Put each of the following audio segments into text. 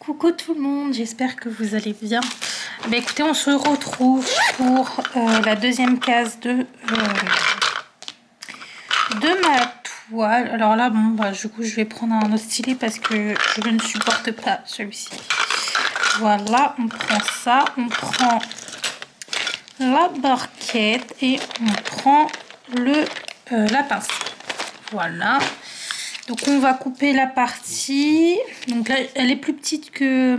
Coucou tout le monde, j'espère que vous allez bien. Écoutez, on se retrouve pour la deuxième case de ma toile. Alors là, bon, du coup, je vais prendre un autre stylet parce que je ne supporte pas celui-ci. Voilà, on prend ça, on prend la barquette et on prend la pince. Voilà. Donc on va couper la partie. Donc là, elle est plus petite que...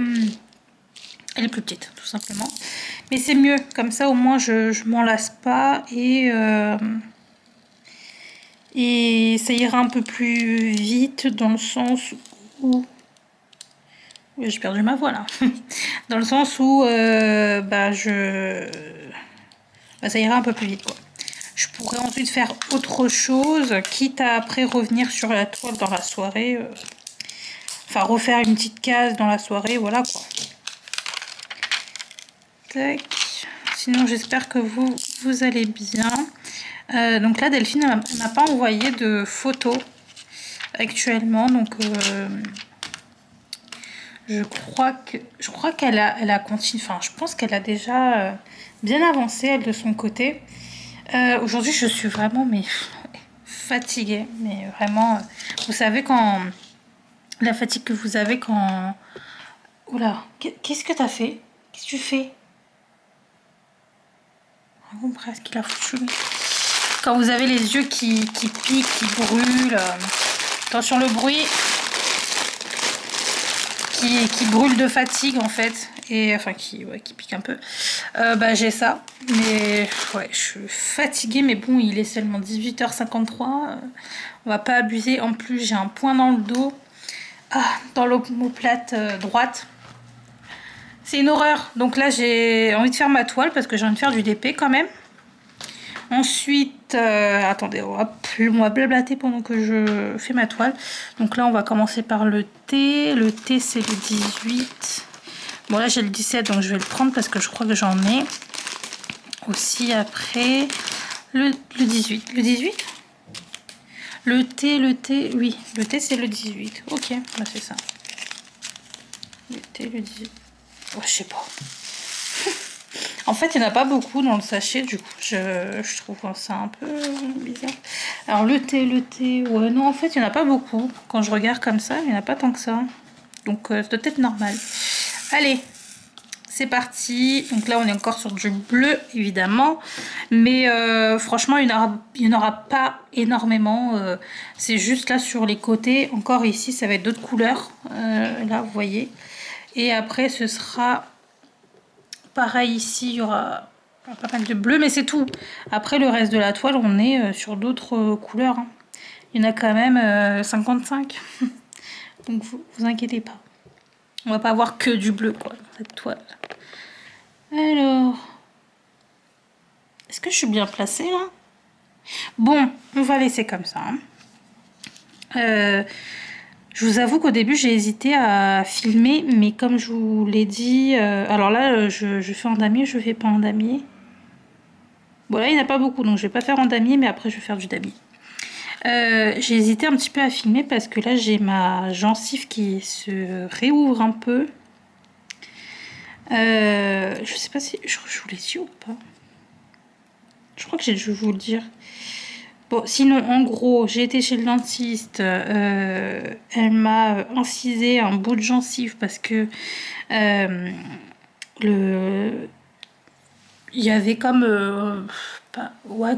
Elle est plus petite, tout simplement. Mais c'est mieux, comme ça au moins je m'en lasse pas et ça ira un peu plus vite dans le sens où... Oui, j'ai perdu ma voix là. Dans le sens où ça ira un peu plus vite quoi. Je pourrais ensuite faire autre chose, quitte à après revenir sur la toile dans la soirée. Enfin, refaire une petite case dans la soirée, voilà quoi. Tac. Sinon, j'espère que vous allez bien. Donc là, Delphine m'a pas envoyé de photos actuellement. Donc, je crois qu'elle a continué. Enfin, je pense qu'elle a déjà bien avancé, elle, de son côté. Aujourd'hui, je suis vraiment fatiguée. Mais vraiment, vous savez quand... La fatigue que vous avez quand... Oula, qu'est-ce que t'as fait? Qu'est-ce que tu fais? Oh, presque, il a foutu. Quand vous avez les yeux qui piquent, qui brûlent. Attention le bruit. Qui brûle de fatigue en fait. Et enfin qui pique un peu. J'ai ça. Mais ouais, je suis fatiguée. Mais bon, il est seulement 18h53. On va pas abuser. En plus, j'ai un point dans le dos. Dans l'omoplate droite. C'est une horreur. Donc là, j'ai envie de faire ma toile parce que j'ai envie de faire du DP quand même. Ensuite, attendez, on va blablater pendant que je fais ma toile. Donc là, on va commencer par le T. Le T, c'est le 18. Bon, là, j'ai le 17, donc je vais le prendre parce que je crois que j'en ai. Aussi, après, le 18. Le 18 ? Le T, oui. Le T, c'est le 18. Ok, c'est ça. Le T, le 18. Oh, je sais pas. En fait, il n'y en a pas beaucoup dans le sachet, du coup, je trouve ça un peu bizarre. Alors, le thé, ouais, non, en fait, il n'y en a pas beaucoup. Quand je regarde comme ça, il n'y en a pas tant que ça. Donc, ça doit être normal. Allez, c'est parti. Donc là, on est encore sur du bleu, évidemment. Mais franchement, il n'y en aura pas énormément. C'est juste là sur les côtés. Encore ici, ça va être d'autres couleurs. Là, vous voyez. Et après, ce sera... Pareil ici, il y aura pas mal de bleu, mais c'est tout. Après, le reste de la toile, on est sur d'autres couleurs. Il y en a quand même 55. Donc, vous inquiétez pas. On va pas avoir que du bleu, quoi, dans cette toile. Alors... Est-ce que je suis bien placée, là? Bon, on va laisser comme ça. Je vous avoue qu'au début, j'ai hésité à filmer, mais comme je vous l'ai dit... alors là, je fais en damier, je fais pas en damier. Bon, là, il n'y en a pas beaucoup, donc je vais pas faire en damier, mais après, je vais faire du damier. J'ai hésité un petit peu à filmer parce que là, j'ai ma gencive qui se réouvre un peu. Je sais pas si... Je vous l'ai dit ou pas? Je crois que j'ai dû vous le dire. Bon, sinon, en gros, j'ai été chez le dentiste. Elle m'a incisé un bout de gencive parce que il y avait comme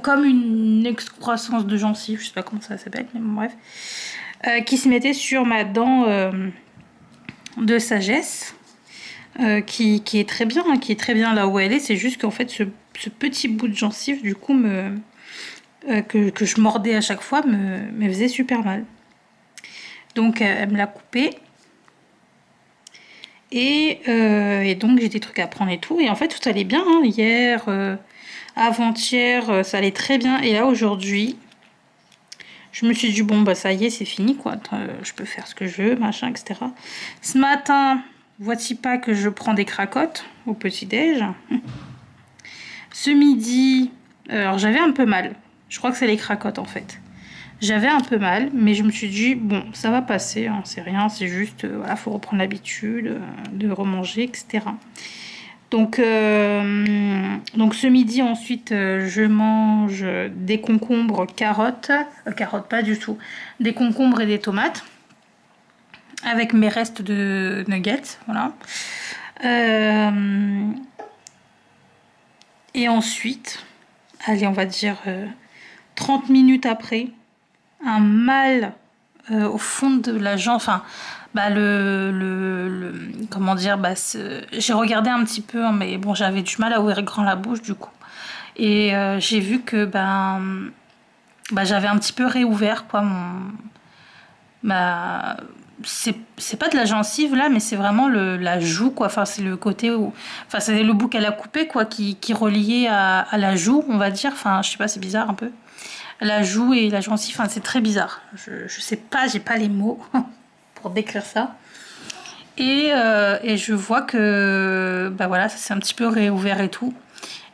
comme une excroissance de gencive, je sais pas comment ça s'appelle, mais bon, bref, qui se mettait sur ma dent de sagesse, qui est très bien, hein, qui est très bien là où elle est. C'est juste qu'en fait, ce petit bout de gencive, du coup, que je mordais à chaque fois, me faisait super mal. Donc, elle me l'a coupé. Et donc, j'ai des trucs à prendre et tout. Et en fait, tout allait bien, hein. Hier, avant-hier, ça allait très bien. Et là, aujourd'hui, je me suis dit, bon, ça y est, c'est fini, quoi. Je peux faire ce que je veux, machin, etc. Ce matin, voici pas que je prends des cracottes au petit-déj. Ce midi, alors j'avais un peu mal. Je crois que c'est les cracottes, en fait. J'avais un peu mal, mais je me suis dit, bon, ça va passer, hein, c'est rien, c'est juste, voilà, faut reprendre l'habitude de remanger, etc. Donc ce midi, ensuite, je mange des concombres, carottes, carottes pas du tout, des concombres et des tomates, avec mes restes de nuggets, voilà. Et ensuite, allez, on va dire 30 minutes après, un mal au fond de la jambe, enfin, bah comment dire, bah j'ai regardé un petit peu, hein, mais bon, j'avais du mal à ouvrir grand la bouche du coup. Et j'ai vu que bah j'avais un petit peu réouvert quoi ma c'est pas de la gencive là, mais c'est vraiment la joue quoi. Enfin c'est le côté où, enfin c'est le bout qu'elle a coupé quoi, qui reliait à la joue on va dire. Enfin je sais pas, c'est bizarre un peu. La joue et la gencive, enfin c'est très bizarre. Je sais pas, j'ai pas les mots pour décrire ça. Et je vois que bah voilà, ça s'est un petit peu réouvert et tout.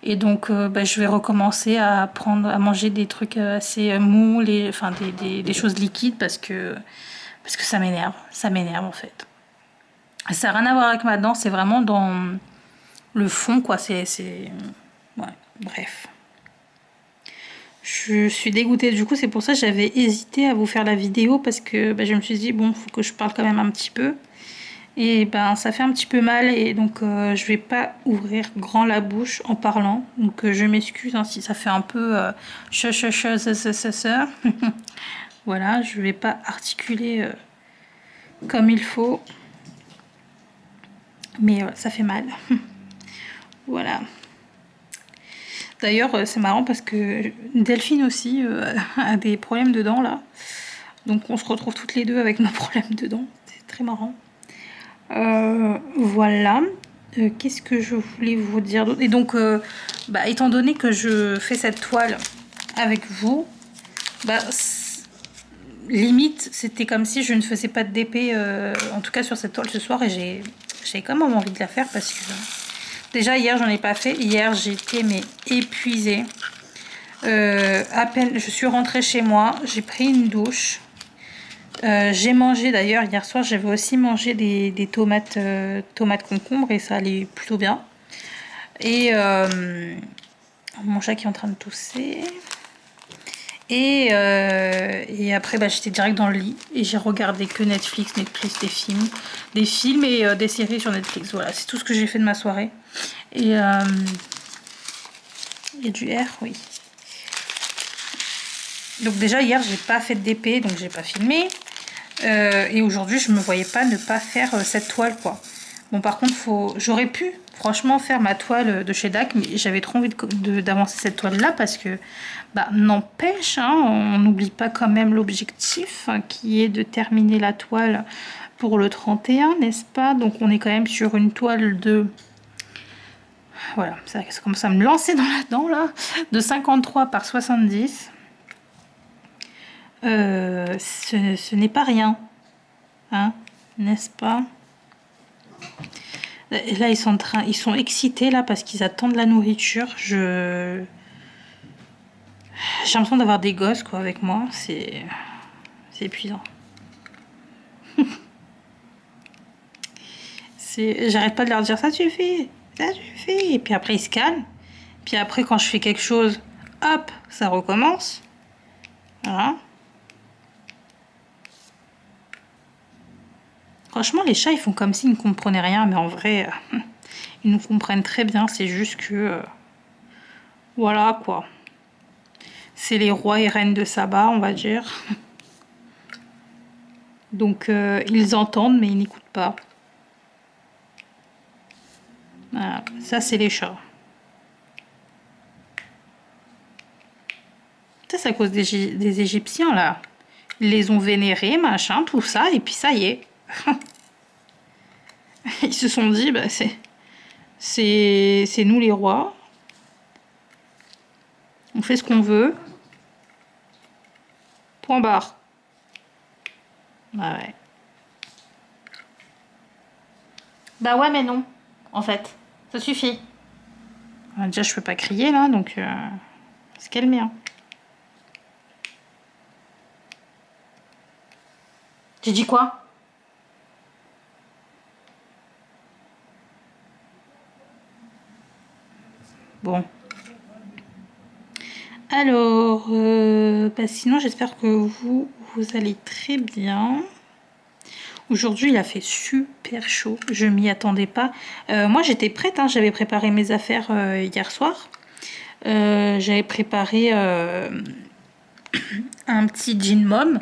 Et donc bah, je vais recommencer à manger des trucs assez mous, enfin des choses liquides parce que ça m'énerve en fait. Ça n'a rien à voir avec ma dent, c'est vraiment dans le fond quoi. Ouais, bref. Je suis dégoûtée, du coup c'est pour ça que j'avais hésité à vous faire la vidéo parce que bah, je me suis dit bon, faut que je parle quand même un petit peu. Et ben ça fait un petit peu mal et donc je vais pas ouvrir grand la bouche en parlant. Donc je m'excuse hein, si ça fait un peu ça. Voilà, je vais pas articuler comme il faut. Mais ça fait mal. Voilà. D'ailleurs c'est marrant parce que Delphine aussi a des problèmes de dents là. Donc on se retrouve toutes les deux avec nos problèmes de dents. C'est très marrant. Voilà. Qu'est-ce que je voulais vous dire d'autre? Et donc, bah, étant donné que je fais cette toile avec vous, bah, limite, c'était comme si je ne faisais pas de DP, en tout cas sur cette toile ce soir, et j'ai quand même envie de la faire parce que déjà hier j'en ai pas fait. Hier j'étais mais épuisée. À peine je suis rentrée chez moi, j'ai pris une douche. J'ai mangé d'ailleurs hier soir, j'avais aussi mangé des tomates, tomates concombres et ça allait plutôt bien. Et mon chat qui est en train de tousser. Et après bah, j'étais direct dans le lit et j'ai regardé que Netflix, des films et des séries sur Netflix. Voilà, c'est tout ce que j'ai fait de ma soirée. Et il y a du R, oui. Donc déjà hier j'ai pas fait de DP, donc j'ai pas filmé. Et aujourd'hui je me voyais pas ne pas faire cette toile quoi. Bon par contre j'aurais pu franchement faire ma toile de chez DAC, mais j'avais trop envie d'avancer cette toile là parce que bah n'empêche hein, on n'oublie pas quand même l'objectif hein, qui est de terminer la toile pour le 31, n'est-ce pas? Donc on est quand même sur une toile de, voilà, ça commence à me lancer dans la dent là, de 53 par 70. Ce n'est pas rien, hein, n'est-ce pas? Et là ils sont excités là parce qu'ils attendent la nourriture. J'ai l'impression d'avoir des gosses quoi avec moi, c'est épuisant. J'arrête pas de leur dire ça suffit, et puis après ils se calment. Puis après quand je fais quelque chose, hop, ça recommence. Voilà. Franchement, les chats, ils font comme s'ils ne comprenaient rien, mais en vrai, ils nous comprennent très bien. C'est juste que, voilà quoi. C'est les rois et reines de Saba, on va dire. Donc, ils entendent, mais ils n'écoutent pas. Voilà. Ça, c'est les chats. Ça, c'est à cause des Égyptiens, là. Ils les ont vénérés, machin, tout ça, et puis ça y est. Ils se sont dit, bah, c'est nous les rois. On fait ce qu'on veut. Point barre. Ah ouais. Bah ouais, mais non, en fait. Ça suffit. Déjà, je peux pas crier, là, donc... c'est calmé, hein. J'ai dit quoi? Bon. Alors, bah sinon j'espère que vous allez très bien. Aujourd'hui il a fait super chaud, je m'y attendais pas. Moi j'étais prête, hein, j'avais préparé mes affaires hier soir. J'avais préparé un petit jean mom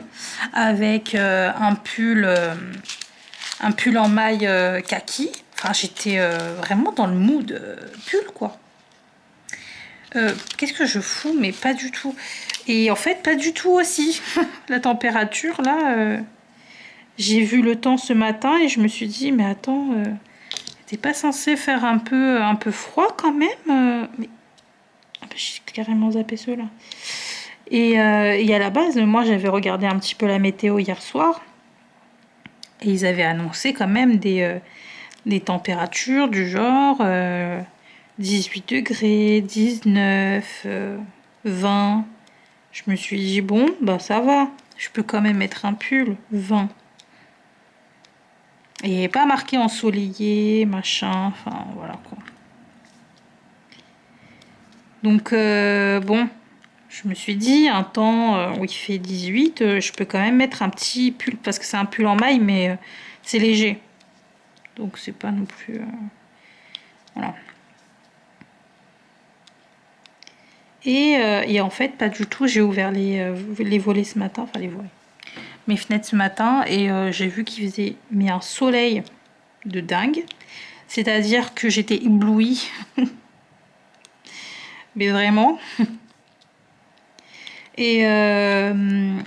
avec un pull en maille kaki. Enfin j'étais vraiment dans le mood pull quoi. Qu'est-ce que je fous? Mais pas du tout. Et en fait, pas du tout aussi. La température, là, j'ai vu le temps ce matin et je me suis dit, mais attends, t'es pas censé faire un peu froid quand même mais... Ah bah, j'ai carrément zappé ceux-là. Et à la base, moi, j'avais regardé un petit peu la météo hier soir. Et ils avaient annoncé quand même des températures du genre 18 degrés, 19, 20. Je me suis dit, bon, bah ça va. Je peux quand même mettre un pull, 20. Et pas marqué ensoleillé, machin, enfin voilà quoi. Donc bon, je me suis dit, un temps où il fait 18, je peux quand même mettre un petit pull, parce que c'est un pull en maille, mais c'est léger. Donc c'est pas non plus... voilà. Et en fait, pas du tout, j'ai ouvert les volets ce matin, enfin les volets, mes fenêtres ce matin, et j'ai vu qu'il faisait mais un soleil de dingue. C'est-à-dire que j'étais éblouie. Mais vraiment. Et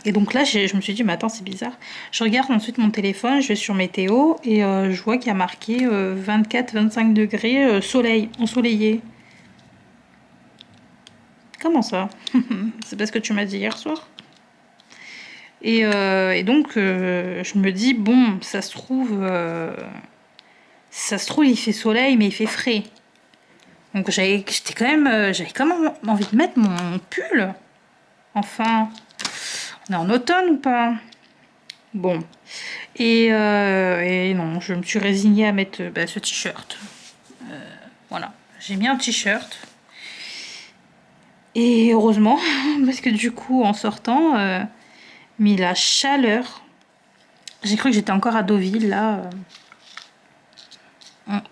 donc là, je me suis dit, mais attends, c'est bizarre. Je regarde ensuite mon téléphone, je vais sur météo, et je vois qu'il y a marqué 24-25 degrés, soleil, ensoleillé. Comment ça? C'est parce que tu m'as dit hier soir. Et donc, je me dis, bon, ça se trouve, il fait soleil, mais il fait frais. Donc j'avais quand même envie de mettre mon pull. Enfin, on est en automne ou pas? Bon. Et non, je me suis résignée à mettre ce t-shirt. Voilà, j'ai mis un t-shirt. Et heureusement, parce que du coup, en sortant, mais la chaleur, j'ai cru que j'étais encore à Deauville, là.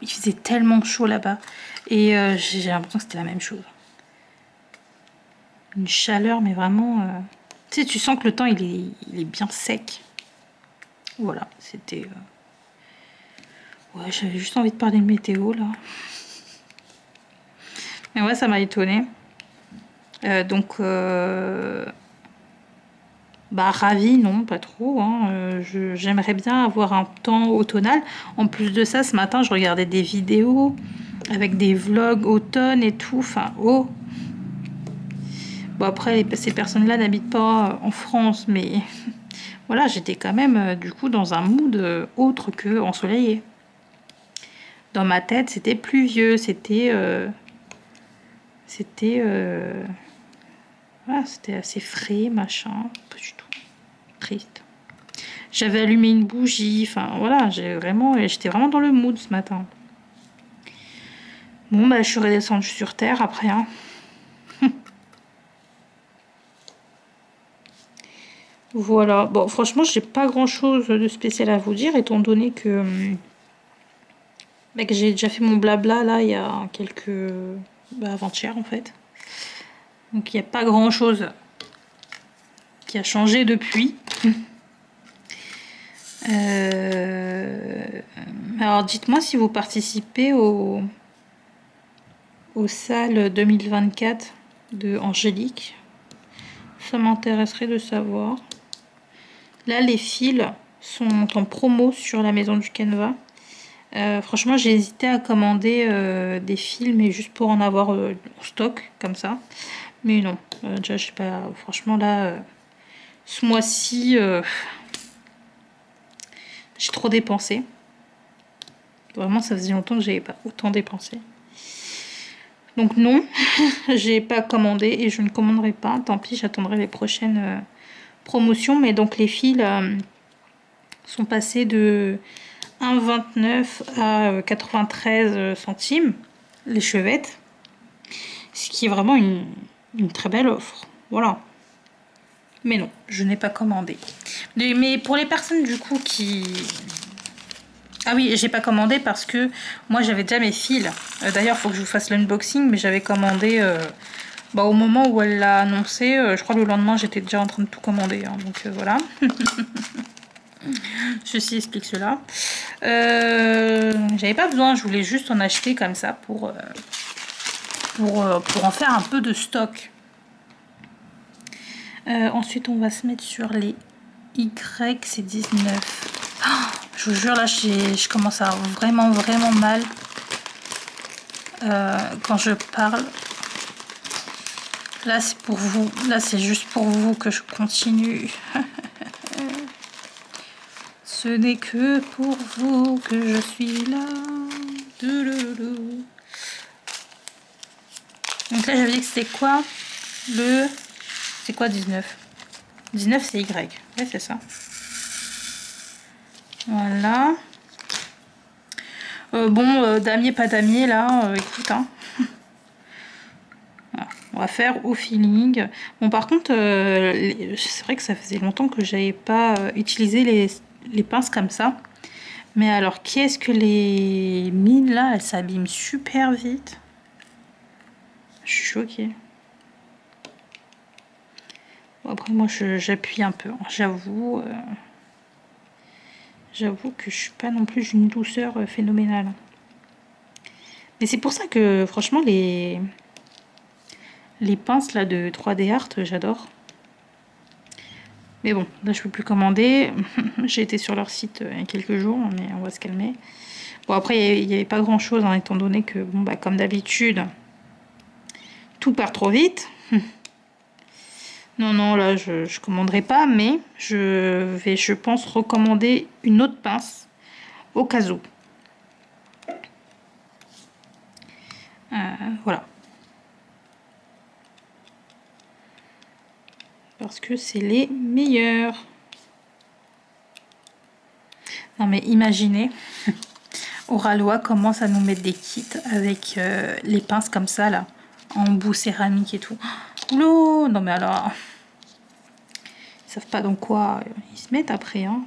Il faisait tellement chaud là-bas. Et j'ai l'impression que c'était la même chose. Une chaleur, mais vraiment... Tu sais, tu sens que le temps, il est bien sec. Voilà, c'était... Ouais, j'avais juste envie de parler de météo, là. Mais ouais, ça m'a étonnée. Donc... Bah, ravie, non, pas trop. Hein. J'aimerais bien avoir un temps automnal. En plus de ça, ce matin, je regardais des vidéos avec des vlogs automne et tout. Enfin, oh. Bon, après, ces personnes-là n'habitent pas en France, mais voilà, j'étais quand même, du coup, dans un mood autre que ensoleillé. Dans ma tête, c'était pluvieux, c'était... voilà, c'était assez frais, machin. Pas du tout. Triste. J'avais allumé une bougie, enfin voilà, j'étais vraiment dans le mood ce matin. Bon bah je suis redescendue sur terre après hein. Voilà, bon franchement j'ai pas grand chose de spécial à vous dire étant donné que j'ai déjà fait mon blabla là il y a quelques... avant-hier en fait. Donc il n'y a pas grand chose qui a changé depuis. Alors dites-moi si vous participez aux salles 2024 de Angélique. Ça m'intéresserait de savoir. Là les fils sont en promo sur la maison du Canva. Franchement j'ai hésité à commander des fils mais juste pour en avoir en stock comme ça. Mais non, déjà je sais pas, franchement là ce mois-ci j'ai trop dépensé. Vraiment, ça faisait longtemps que j'avais pas autant dépensé. Donc non, j'ai pas commandé et je ne commanderai pas. Tant pis, j'attendrai les prochaines promotions. Mais donc les fils sont passés de 1,29 à 93 centimes les chevettes. Ce qui est vraiment une très belle offre. Voilà. Mais non, je n'ai pas commandé. Mais pour les personnes du coup qui... Ah oui, j'ai pas commandé parce que moi j'avais déjà mes fils. D'ailleurs, il faut que je vous fasse l'unboxing, mais j'avais commandé au moment où elle l'a annoncé. Je crois le lendemain, j'étais déjà en train de tout commander. Hein, donc voilà. Ceci explique cela. J'avais pas besoin, je voulais juste en acheter comme ça pour en faire un peu de stock. Ensuite, on va se mettre sur les Y, c'est 19. Oh, je vous jure, là, je commence à avoir vraiment mal quand je parle. Là, c'est pour vous. Là, c'est juste pour vous que je continue. Ce n'est que pour vous que je suis là. Donc là, j'avais dit que c'était quoi le... C'est quoi 19? 19, c'est Y. Ouais, c'est ça. Voilà. Damier, pas damier, là, écoute, hein. Voilà. On va faire au feeling. Bon, par contre, c'est vrai que ça faisait longtemps que j'avais pas utilisé les pinces comme ça. Mais alors, qu'est-ce que les mines, là, elles s'abîment super vite. Je suis choquée. Bon, après, moi, j'appuie un peu, hein. J'avoue que je suis pas non plus d'une douceur phénoménale. Mais c'est pour ça que, franchement, les pinces, là, de 3D Art, j'adore. Mais bon, là, je peux plus commander. J'ai été sur leur site il y a quelques jours, mais on va se calmer. Bon, après, il n'y avait pas grand-chose, hein, étant donné que, bon, bah, comme d'habitude, tout part trop vite. Non, là, je commanderai pas, mais je vais, je pense, recommander une autre pince au cas où. Voilà. Parce que c'est les meilleurs. Non, mais imaginez, Oralois commence à nous mettre des kits avec les pinces comme ça, là, en bout céramique et tout. Oulou, non, mais alors... Ils savent pas dans quoi ils se mettent après, hein.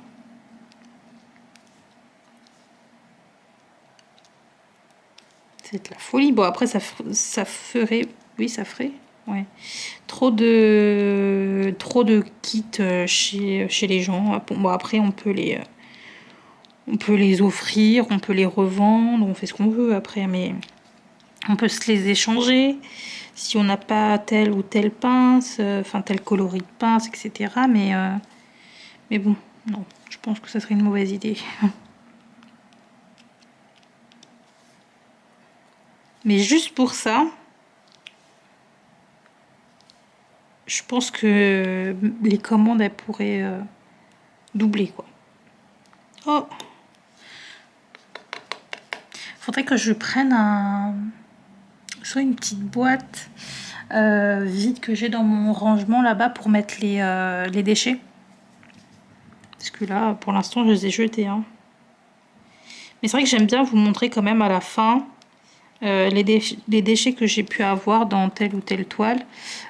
C'est de la folie. Bon, après, ça ferait... Oui, ça ferait. Ouais. Trop de kits chez les gens. Bon, après, on peut les offrir, on peut les revendre, on fait ce qu'on veut après, mais on peut se les échanger si on n'a pas telle ou telle pince, enfin tel coloris de pince, etc. Mais bon, non, je pense que ça serait une mauvaise idée. Mais juste pour ça, je pense que les commandes, elles pourraient doubler, quoi. Oh! Faudrait que je prenne soit une petite boîte vide que j'ai dans mon rangement là-bas pour mettre les déchets. Parce que là, pour l'instant, je les ai jetés, hein. Mais c'est vrai que j'aime bien vous montrer quand même à la fin les déchets que j'ai pu avoir dans telle ou telle toile.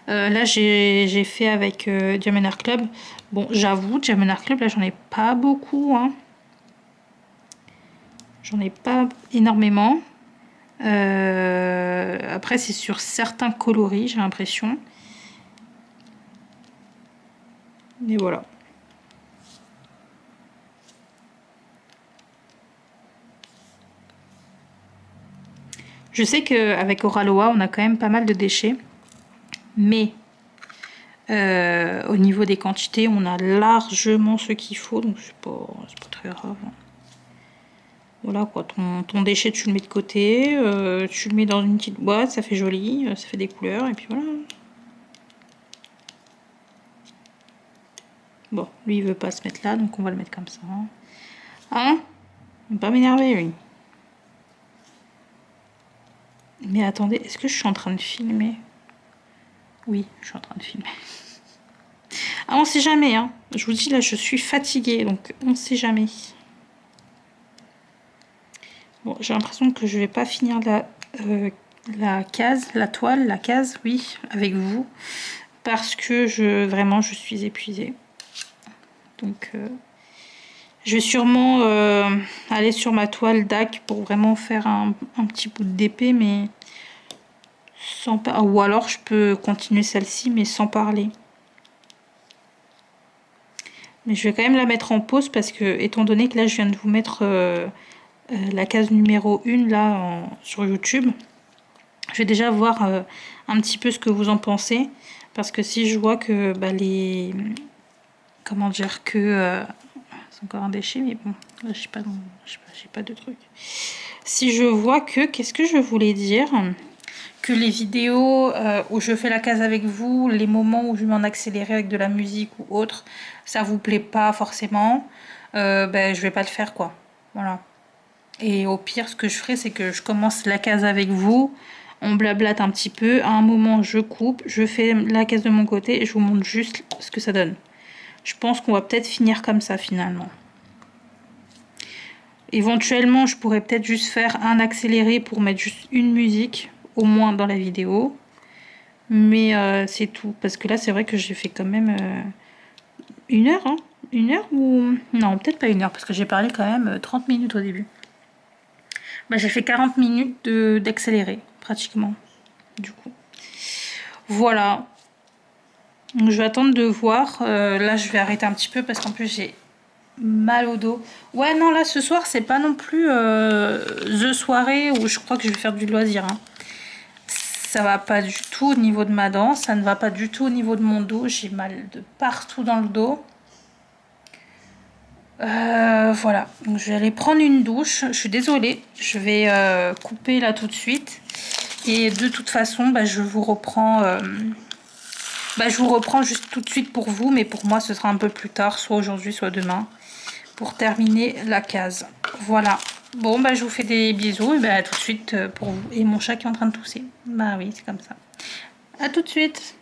Là, j'ai fait avec Diamond Art Club. Bon, j'avoue, Diamond Art Club, là, j'en ai pas beaucoup, hein. J'en ai pas énormément. Après, c'est sur certains coloris, j'ai l'impression. Et voilà. Je sais qu'avec Oraloa, on a quand même pas mal de déchets. Mais au niveau des quantités, on a largement ce qu'il faut. Donc, c'est pas très grave. Voilà quoi, ton déchet, tu le mets de côté. Tu le mets dans une petite boîte, ça fait joli. Ça fait des couleurs. Et puis voilà. Bon, lui, il veut pas se mettre là. Donc, on va le mettre comme ça. Hein? Il va pas m'énerver, lui. Mais attendez, est-ce que je suis en train de filmer? Oui, je suis en train de filmer. Ah, on sait jamais, hein. Je vous dis, là, je suis fatiguée, donc on sait jamais. Bon, j'ai l'impression que je vais pas finir la case, la toile, la case, oui, avec vous. Parce que vraiment, je suis épuisée. Donc, je vais sûrement aller sur ma toile DAC pour vraiment faire un petit bout d'épée, mais sans pas... Ou alors, je peux continuer celle-ci, mais sans parler. Mais je vais quand même la mettre en pause parce que, étant donné que là, je viens de vous mettre la case numéro 1 là, sur YouTube, je vais déjà voir un petit peu ce que vous en pensez. Parce que si je vois que bah, les... Comment dire que... c'est encore un déchet, mais bon, là, j'ai pas de truc. Si je vois que... Qu'est-ce que je voulais dire? Que les vidéos où je fais la case avec vous, les moments où je mets en accéléré avec de la musique ou autre, ça vous plaît pas forcément, ben, je vais pas le faire, quoi. Voilà. Et au pire, ce que je ferai, c'est que je commence la case avec vous, on blablate un petit peu, à un moment je coupe, je fais la case de mon côté et je vous montre juste ce que ça donne. Je pense qu'on va peut-être finir comme ça finalement. Éventuellement, je pourrais peut-être juste faire un accéléré pour mettre juste une musique, au moins dans la vidéo. Mais c'est tout. Parce que là, c'est vrai que j'ai fait quand même 1 heure. Hein. 1 heure ou... Non, peut-être pas 1 heure, parce que j'ai parlé quand même 30 minutes au début. Bah, j'ai fait 40 minutes d'accéléré, pratiquement, du coup. Voilà. Donc, je vais attendre de voir. Là, je vais arrêter un petit peu, parce qu'en plus, j'ai mal au dos. Ouais, non, là, ce soir, c'est pas non plus the soirée où je crois que je vais faire du loisir. Hein. Ça va pas du tout au niveau de ma dent, ça ne va pas du tout au niveau de mon dos. J'ai mal de partout dans le dos. Voilà, donc je vais aller prendre une douche. Je suis désolée, je vais couper là tout de suite. Et de toute façon, bah, je vous reprends juste tout de suite pour vous, mais pour moi ce sera un peu plus tard, soit aujourd'hui, soit demain, pour terminer la case. Voilà. Bon, bah, je vous fais des bisous et bah, à tout de suite pour vous. Et mon chat qui est en train de tousser. Bah oui, c'est comme ça. À tout de suite.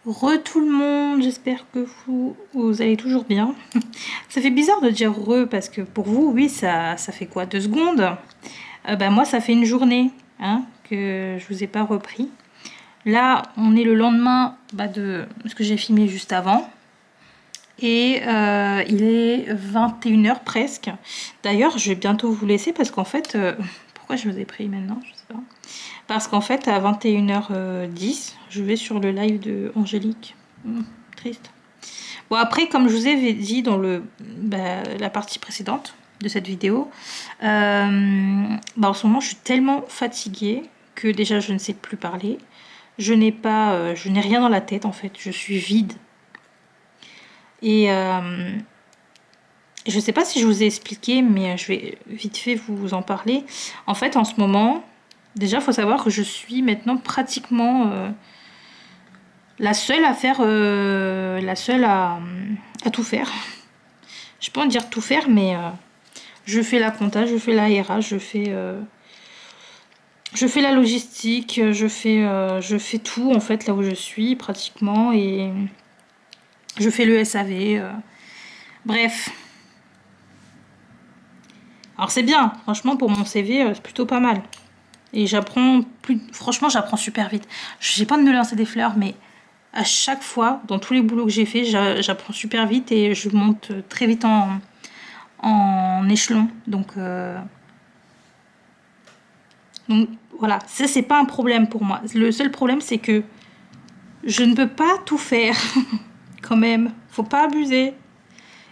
Tout le monde, j'espère que vous allez toujours bien. Ça fait bizarre de dire parce que pour vous, oui, ça fait quoi, 2 secondes? Bah, moi, ça fait une journée hein, que je vous ai pas repris. Là, on est le lendemain de ce que j'ai filmé juste avant. Et il est 21 h presque. D'ailleurs, je vais bientôt vous laisser parce qu'en fait... pourquoi je vous ai pris maintenant? Je sais pas. Parce qu'en fait, à 21h10, je vais sur le live de Angélique. Triste. Bon, après, comme je vous ai dit dans la partie précédente de cette vidéo, en ce moment, je suis tellement fatiguée que déjà, je ne sais plus parler. Je n'ai rien dans la tête, en fait. Je suis vide. Et je ne sais pas si je vous ai expliqué, mais je vais vite fait vous en parler. En fait, en ce moment, déjà, il faut savoir que je suis maintenant pratiquement la seule à faire, la seule à tout faire. Je peux en dire tout faire, mais je fais la compta, je fais la RH, je fais la logistique, je fais tout en fait là où je suis pratiquement et je fais le SAV. Bref. Alors c'est bien, franchement pour mon CV, c'est plutôt pas mal. Et franchement j'apprends super vite. Je sais pas de me lancer des fleurs, mais à chaque fois, dans tous les boulots que j'ai fait, j'apprends super vite et je monte très vite en échelon. Donc voilà, ça c'est pas un problème pour moi. Le seul problème c'est que je ne peux pas tout faire quand même. Faut pas abuser.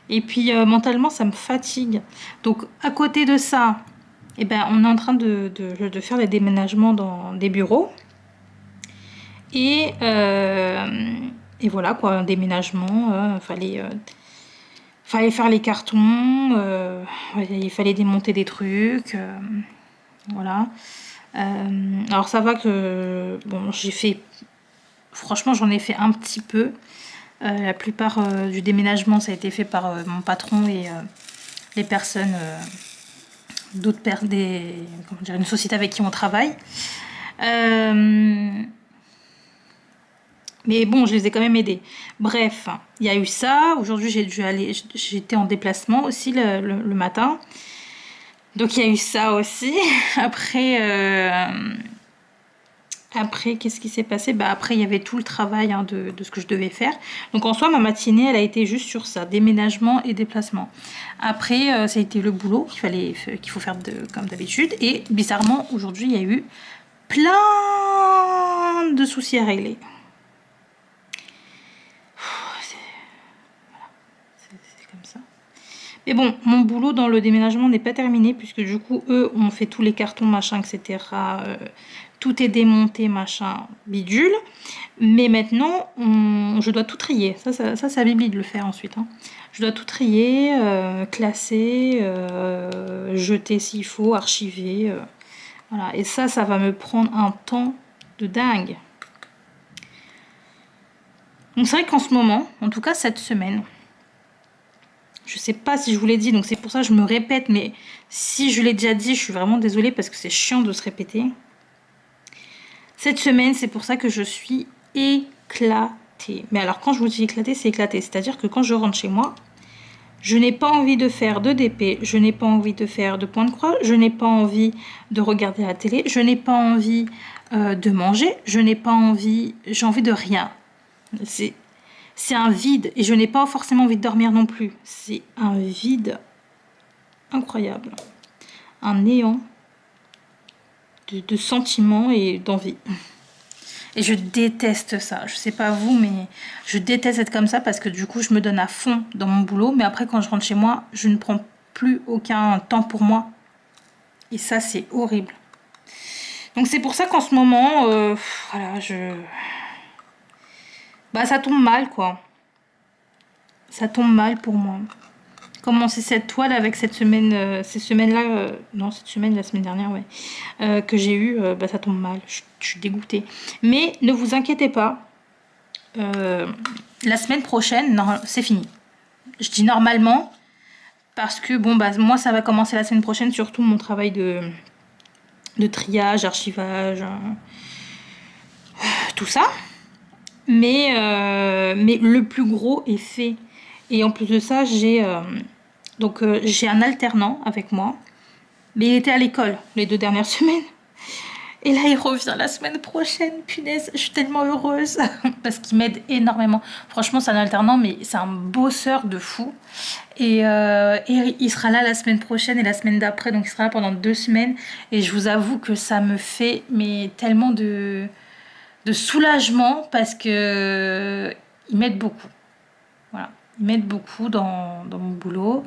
Et puis mentalement ça me fatigue. Donc à côté de ça, eh ben, on est en train de faire des déménagements dans des bureaux. Et voilà quoi, un déménagement, fallait faire les cartons, il fallait démonter des trucs, voilà. Alors ça va que, bon, franchement j'en ai fait un petit peu. La plupart du déménagement ça a été fait par mon patron et les personnes, une société avec qui on travaille. Mais bon, je les ai quand même aidés. Bref, il y a eu ça. Aujourd'hui, j'étais en déplacement aussi le matin. Donc il y a eu ça aussi. Après, après qu'est-ce qui s'est passé? Bah après, il y avait tout le travail hein, de ce que je devais faire. Donc en soi, ma matinée, elle a été juste sur ça, déménagement et déplacement. Après, ça a été le boulot qu'il faut faire comme d'habitude. Et bizarrement, aujourd'hui, il y a eu plein de soucis à régler. C'est comme ça. Mais bon, mon boulot dans le déménagement n'est pas terminé puisque du coup, eux ont fait tous les cartons, machin, etc. Tout est démonté, machin, bidule. Mais maintenant, je dois tout trier. Ça c'est à Bibi de le faire ensuite. Hein. Je dois tout trier, classer, jeter s'il faut, archiver. Voilà. Et ça va me prendre un temps de dingue. Donc c'est vrai qu'en ce moment, en tout cas cette semaine, je sais pas si je vous l'ai dit, donc c'est pour ça que je me répète, mais si je l'ai déjà dit, je suis vraiment désolée parce que c'est chiant de se répéter. Cette semaine, c'est pour ça que je suis éclatée. Mais alors quand je vous dis éclatée, c'est éclatée. C'est-à-dire que quand je rentre chez moi, je n'ai pas envie de faire de DP, je n'ai pas envie de faire de point de croix, je n'ai pas envie de regarder la télé, je n'ai pas envie de manger, je n'ai pas envie, j'ai envie de rien. C'est un vide et je n'ai pas forcément envie de dormir non plus. C'est un vide incroyable. Un néant de sentiments et d'envie. Et je déteste ça. Je sais pas vous, mais je déteste être comme ça parce que du coup, je me donne à fond dans mon boulot. Mais après, quand je rentre chez moi, je ne prends plus aucun temps pour moi. Et ça, c'est horrible. Donc c'est pour ça qu'en ce moment, voilà, bah ça tombe mal, quoi. Ça tombe mal pour moi. Commencer cette toile avec cette semaine, ces semaines-là, non, cette semaine, la semaine dernière, ouais, que j'ai eu, bah ça tombe mal. Je suis dégoûtée. Mais ne vous inquiétez pas. La semaine prochaine, c'est fini. Je dis normalement parce que bon bah moi ça va commencer la semaine prochaine, surtout mon travail de triage, archivage, tout ça. Mais le plus gros est fait. Et en plus de ça, j'ai j'ai un alternant avec moi, mais il était à l'école les 2 dernières semaines. Et là, il revient la semaine prochaine. Punaise, je suis tellement heureuse parce qu'il m'aide énormément. Franchement, c'est un alternant, mais c'est un bosseur de fou. Et il sera là la semaine prochaine et la semaine d'après, donc il sera là pendant 2 semaines. Et je vous avoue que ça me fait mais tellement de soulagement parce que il m'aide beaucoup. Voilà. Il m'aide beaucoup dans mon boulot.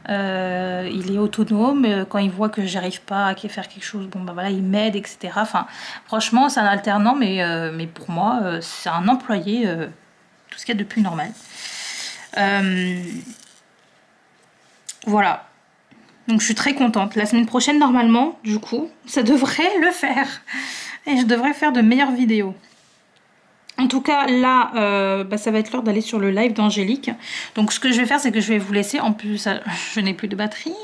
Il est autonome. Quand il voit que j'arrive pas à faire quelque chose, bon bah voilà, il m'aide, etc. Enfin, franchement, c'est un alternant, mais pour moi, c'est un employé, tout ce qu'il y a de plus normal. Voilà. Donc je suis très contente. La semaine prochaine, normalement, du coup, ça devrait le faire. Et je devrais faire de meilleures vidéos. En tout cas, là, bah, ça va être l'heure d'aller sur le live d'Angélique. Donc, ce que je vais faire, c'est que je vais vous laisser. En plus, je n'ai plus de batterie.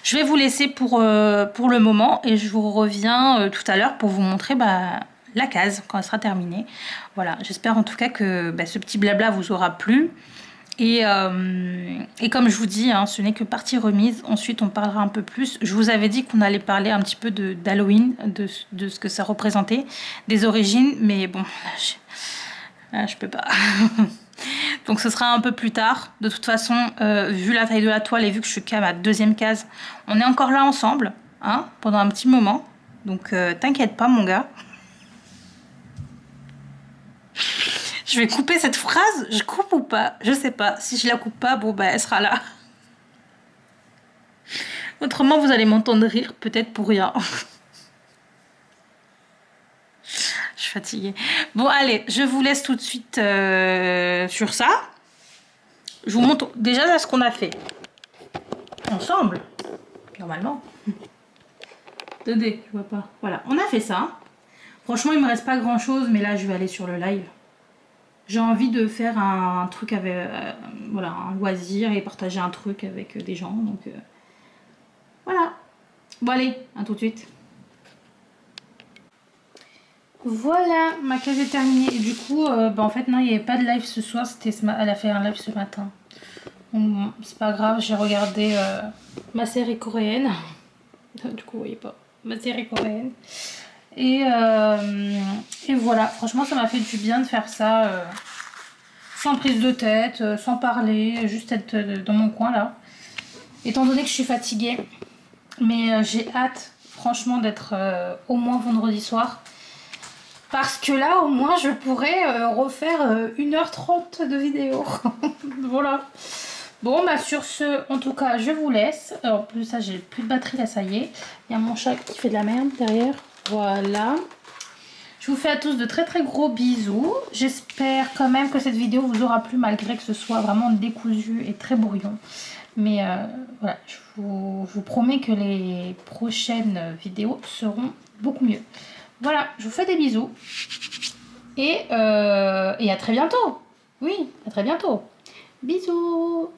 Je vais vous laisser pour le moment. Et je vous reviens tout à l'heure pour vous montrer bah, la case quand elle sera terminée. Voilà, j'espère en tout cas que bah, ce petit blabla vous aura plu. Et comme je vous dis, hein, ce n'est que partie remise. Ensuite, on parlera un peu plus. Je vous avais dit qu'on allait parler un petit peu d'Halloween, de ce que ça représentait, des origines. Mais bon, là, je peux pas. Donc ce sera un peu plus tard. De toute façon, vu la taille de la toile et vu que je suis qu'à ma 2e case, on est encore là ensemble, hein, pendant un petit moment. Donc t'inquiète pas, mon gars. Je vais couper cette phrase, je coupe ou pas? Je sais pas. Si je la coupe pas, bon bah elle sera là. Autrement, vous allez m'entendre rire, peut-être pour rien. Je suis fatiguée. Bon, allez, je vous laisse tout de suite sur ça. Je vous montre déjà là ce qu'on a fait. Ensemble, normalement. 2D, je vois pas. Voilà, on a fait ça. Franchement, il me reste pas grand-chose, mais là, je vais aller sur le live. J'ai envie de faire un truc avec, voilà, un loisir et partager un truc avec des gens. Donc, voilà. Bon, allez, à tout de suite. Voilà, ma case est terminée. Et du coup, en fait, non, il n'y avait pas de live ce soir. Elle a fait un live ce matin. Bon, c'est pas grave, j'ai regardé ma série coréenne. Du coup, vous voyez pas. Ma série coréenne. Et voilà, franchement, ça m'a fait du bien de faire ça. Sans prise de tête, sans parler, juste être dans mon coin là. Étant donné que je suis fatiguée. Mais j'ai hâte, franchement, d'être au moins vendredi soir. Parce que là, au moins, je pourrais refaire 1h30 de vidéo. Voilà. Bon, bah sur ce, en tout cas, je vous laisse. En plus, ça, j'ai plus de batterie, là, ça y est. Il y a mon chat qui fait de la merde derrière. Voilà. Je vous fais à tous de très très gros bisous. J'espère quand même que cette vidéo vous aura plu, malgré que ce soit vraiment décousu et très brouillon. Mais voilà, je vous promets que les prochaines vidéos seront beaucoup mieux. Voilà, je vous fais des bisous. Et à très bientôt. Oui, à très bientôt. Bisous.